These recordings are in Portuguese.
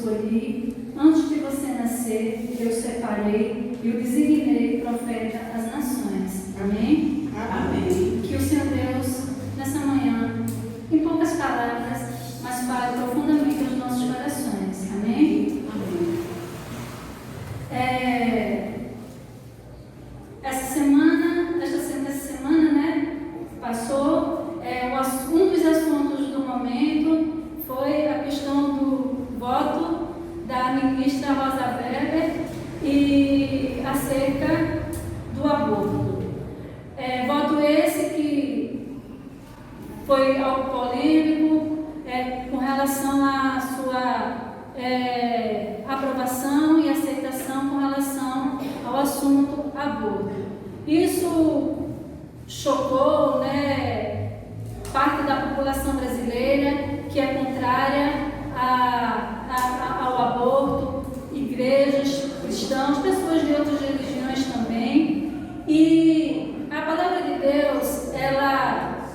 escolhi, antes de você nascer, eu separei e o designei profeta às nações. Amém? Amém. Que o Senhor Deus, nessa manhã, em poucas palavras, mas fale profundamente aos nossos corações. Amém? Amém. Essa semana, né, passou, um dos assuntos do momento foi a questão do voto da ministra Rosa Weber e acerca do aborto. Voto esse que foi algo polêmico com relação à sua aprovação e aceitação com relação ao assunto aborto. Isso chocou, né, parte da população brasileira que é contrária ao aborto, igrejas, cristãos, pessoas de outras religiões também. E a palavra de Deus, ela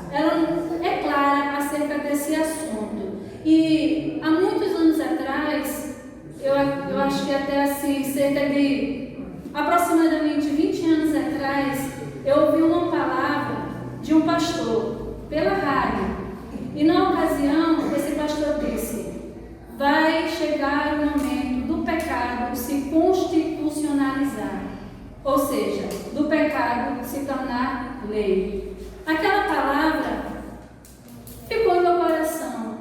é clara acerca desse assunto. E há muitos anos atrás, eu acho que até assim, cerca de aproximadamente 20 anos atrás, eu ouvi uma palavra de um pastor pela rádio. E na ocasião, esse pastor disse: vai chegar o momento do pecado se constitucionalizar, ou seja, do pecado se tornar lei. Aquela palavra ficou no meu coração.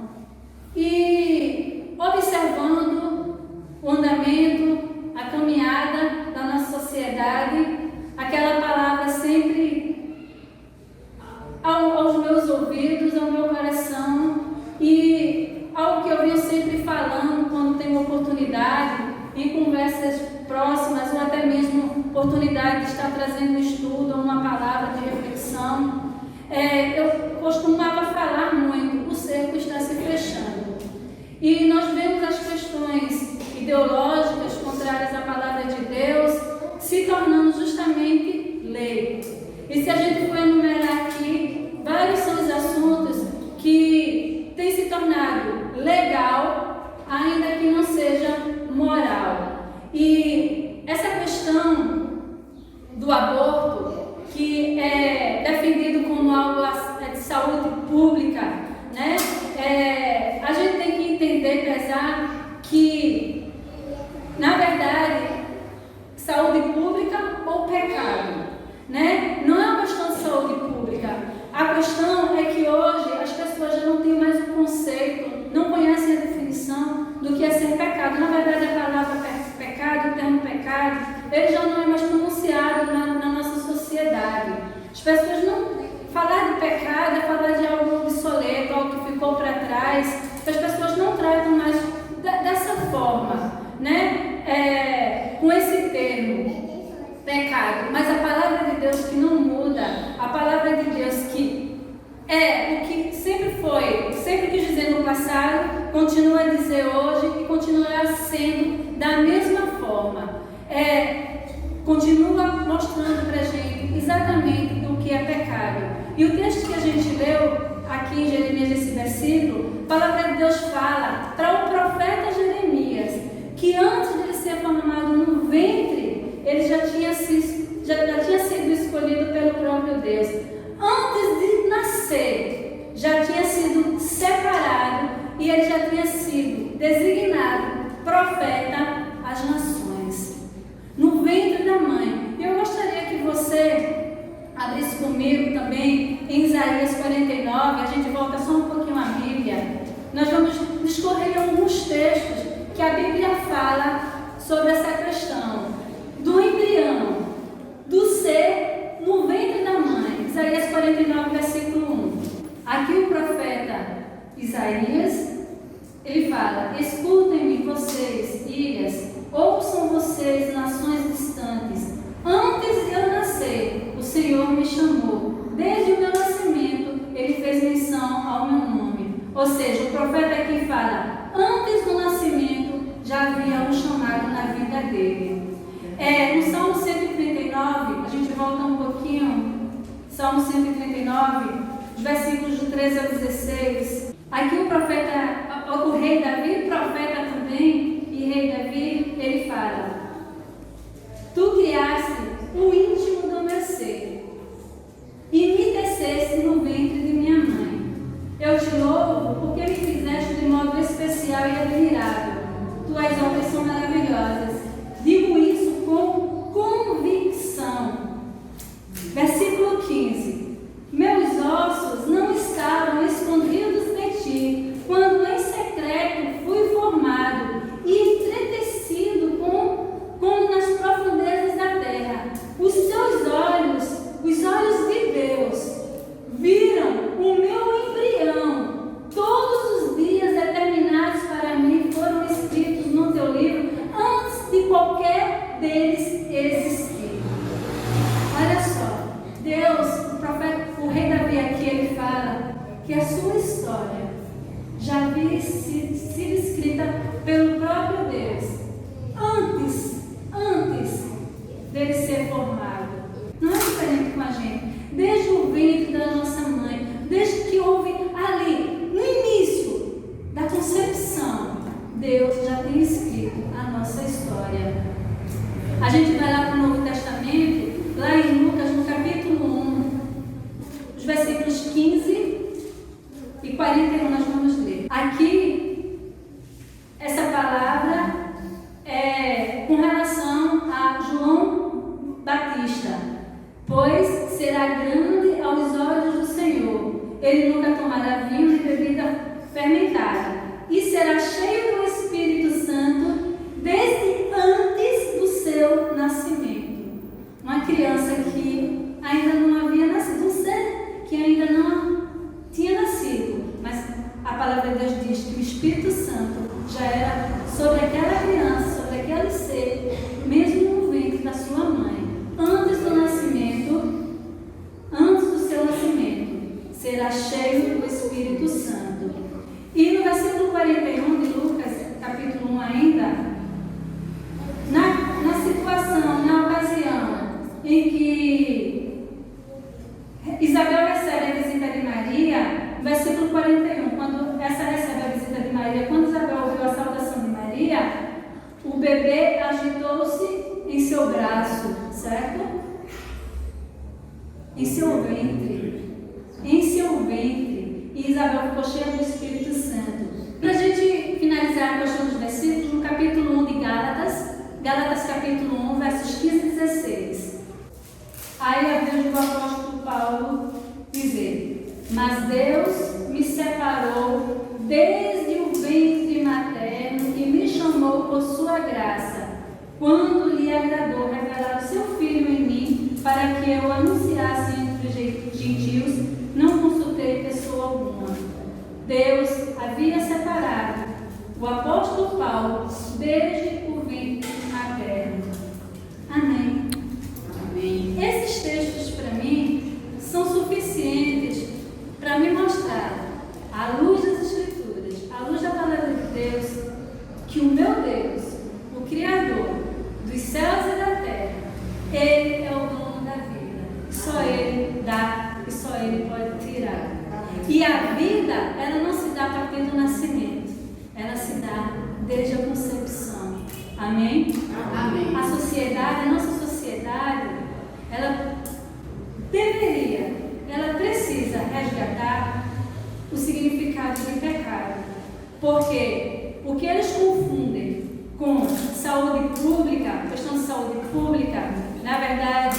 E observando o andamento, a caminhada da nossa sociedade, aquela palavra sempre aos meus ouvidos, ao meu coração, e algo que eu venho sempre falando quando tenho oportunidade, em conversas próximas, ou até mesmo oportunidade de estar trazendo um estudo ou uma palavra de reflexão. Eu costumava falar muito: o cerco está se fechando. E nós vemos as questões ideológicas contrárias à palavra de Deus se tornando justamente lei. E se a gente for enumerar aqui, vários são os assuntos que têm se tornado legal, ainda que não seja moral. E essa questão do aborto, que é defendido como algo de saúde pública, né? A gente tem que entender, pesar, que, na verdade, saúde pública ou pecado, né? Não é uma questão de saúde pública. A questão é que hoje as pessoas já não têm mais o conceito, não conhecem a definição do que é ser pecado. Na verdade, a palavra pecado, o termo pecado, ele já não é mais pronunciado na nossa sociedade. As pessoas não... Falar de pecado é falar de algo obsoleto, algo que ficou para trás. As pessoas não tratam mais dessa forma, né? Com esse termo, pecado. Mas a palavra de Deus que não muda, a palavra de Deus que é o que sempre foi, sempre quis dizer no passado, continua a dizer hoje e continuará sendo da mesma forma. Continua mostrando para a gente exatamente do que é pecado. E o texto que a gente leu aqui em Jeremias, esse versículo, a palavra de Deus fala para o profeta Jeremias que antes de ele ser formado no ventre, ele já tinha sido escolhido pelo próprio Deus. Antes de nascer, já tinha sido separado e ele já tinha sido designado profeta às nações. No ventre da mãe. Eu gostaria que você abrisse comigo também em Isaías 49, a gente volta só um pouquinho à Bíblia. Nós vamos discorrer alguns textos que a Bíblia fala sobre essa questão do embrião, do ser no ventre da mãe. Isaías 49, versículo 1. Aqui o profeta Isaías, ele fala: escutem-me vocês, ilhas, ouçam vocês, nações distantes. Antes de eu nascer, o Senhor me chamou. Desde o meu nascimento, Ele fez menção ao meu nome. Ou seja, o profeta aqui fala: antes do nascimento, já havia um chamado na vida dele. No Salmo 139, a gente volta um pouquinho. Salmo 139, versículos de 13 a 16. Aqui o rei Davi, profeta também, rei Davi, ele fala: Tu criaste o íntimo do meu ser e me teceste no ventre de minha mãe. Eu te louvo porque me fizeste de modo especial e admirável. Tuas obras são maravilhosas. Digo isso com convicção. Versículo 15. Meus ossos não estavam escondidos de ti, quando em secreto fui formado e entretecido como nas profundezas da terra. Os teus olhos, os olhos de Deus, viram o meu embrião. Todos os dias determinados para mim foram escritos no teu livro antes de qualquer deles existir. Olha só, Deus, o rei Davi aqui, ele fala que a sua história já havia sido escrita pelo próprio Deus antes dele ser formado. Não é diferente com a gente. Desde o ventre da nossa mãe, desde que houve ali, no início da concepção, Deus já tem escrito a nossa história. A gente vai lá para o Novo Testamento, lá em Lucas, no capítulo 1, os versículos 15 e 41 nós vamos ler. Aqui, essa palavra é com relação a João Batista. Pois será grande aos olhos do Senhor. Ele nunca tomará vinho nem bebida fermentada. E será cheio do Espírito Santo desde antes do seu nascimento. Uma criança que ainda não havia nascido, um ser que ainda não tinha nascido. Mas a palavra de Deus diz que o Espírito Santo já era sobre aquela criança, sobre aquele ser, mesmo no ventre da sua mãe. Antes do seu nascimento, será cheio do Espírito Santo. E no versículo 41 de Lucas, capítulo 1 ainda, na situação, na ocasião em que Isabel recebe a visita de Maria, versículo 41, quando essa recebe a visita de Maria, quando Isabel ouviu a saudação de Maria, o bebê agitou-se em seu braço, certo? Em seu ventre. E Isabel ficou cheia do Espírito Santo. Para a gente finalizar a questão dos versículos, no capítulo 1 de Gálatas capítulo 1, versos 15 e 16. Aí a Deus do apóstolo Paulo dizer: Mas Deus me separou desde o ventre materno e me chamou por sua graça, quando lhe agradou revelar o seu Filho em mim, para que eu anunciasse entre os gentios, não consultei pessoa alguma. Deus havia separado o apóstolo Paulo desde o ventre materno. Amém. Amém. Esses textos para mim são suficientes para me mostrar, à luz das Escrituras, à luz da palavra de Deus, que o meu Deus, o Criador dos céus e da terra, Ele é o dono da vida. Só Ele dá e só Ele pode tirar. E a vida, ela não se dá a partir do nascimento, ela se dá desde a concepção. Amém? Amém. A sociedade, a nossa sociedade, ela deveria, ela precisa resgatar o significado de pecado. Porque o que eles confundem com saúde pública, questão de saúde pública, na verdade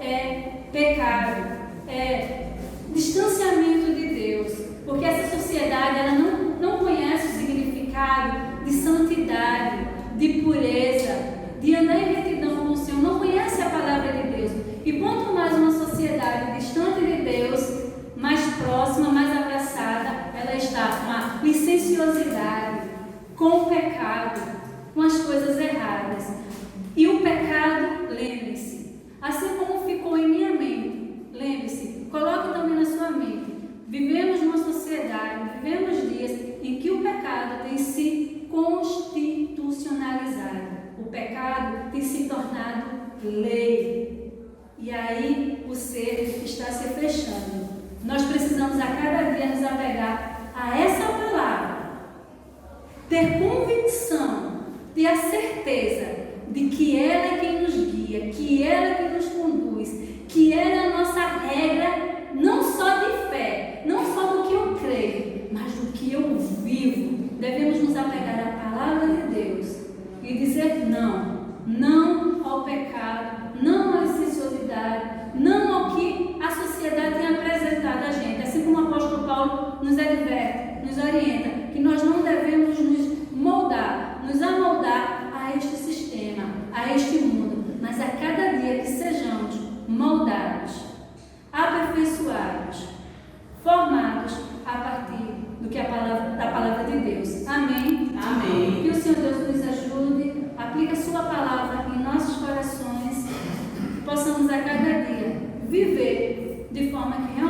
é pecado, é distanciamento de Deus, porque essa sociedade ela não conhece o significado de santidade, de pureza, de andar em retidão com o Senhor, não conhece a palavra de Deus. E quanto mais uma sociedade distante de Deus, mais próxima, mais abraçada, ela está com a licenciosidade, com o pecado, com as coisas erradas. E o pecado, lembre-se, assim como ficou em minha mente, lembre-se, coloque também na sua mente, vivemos numa sociedade, vivemos dias em que o pecado tem se constitucionalizado, o pecado tem se tornado lei, e aí o ser está se fechando. Nós precisamos a cada dia nos apegar a essa palavra, ter convicção ter a certeza de que ela é quem nos guia, que ela é quem nos conduz, que ela é a nossa regra, não só de fé, não só do que eu creio, mas do que eu vivo. Devemos nos apegar à palavra de Deus e dizer não ao pecado, não à licenciosidade, não ao que a sociedade tem apresentado a gente. Assim como o apóstolo Paulo nos adverte, nos orienta, que nós não devemos nos moldar, nos amoldar a este sistema, a este mundo, mas a cada dia que sejamos moldados, aperfeiçoados, formados a partir do que da palavra de Deus. Amém? Amém. Que o Senhor Deus nos ajude, aplique a sua palavra em nossos corações, possamos a cada dia viver de forma que realmente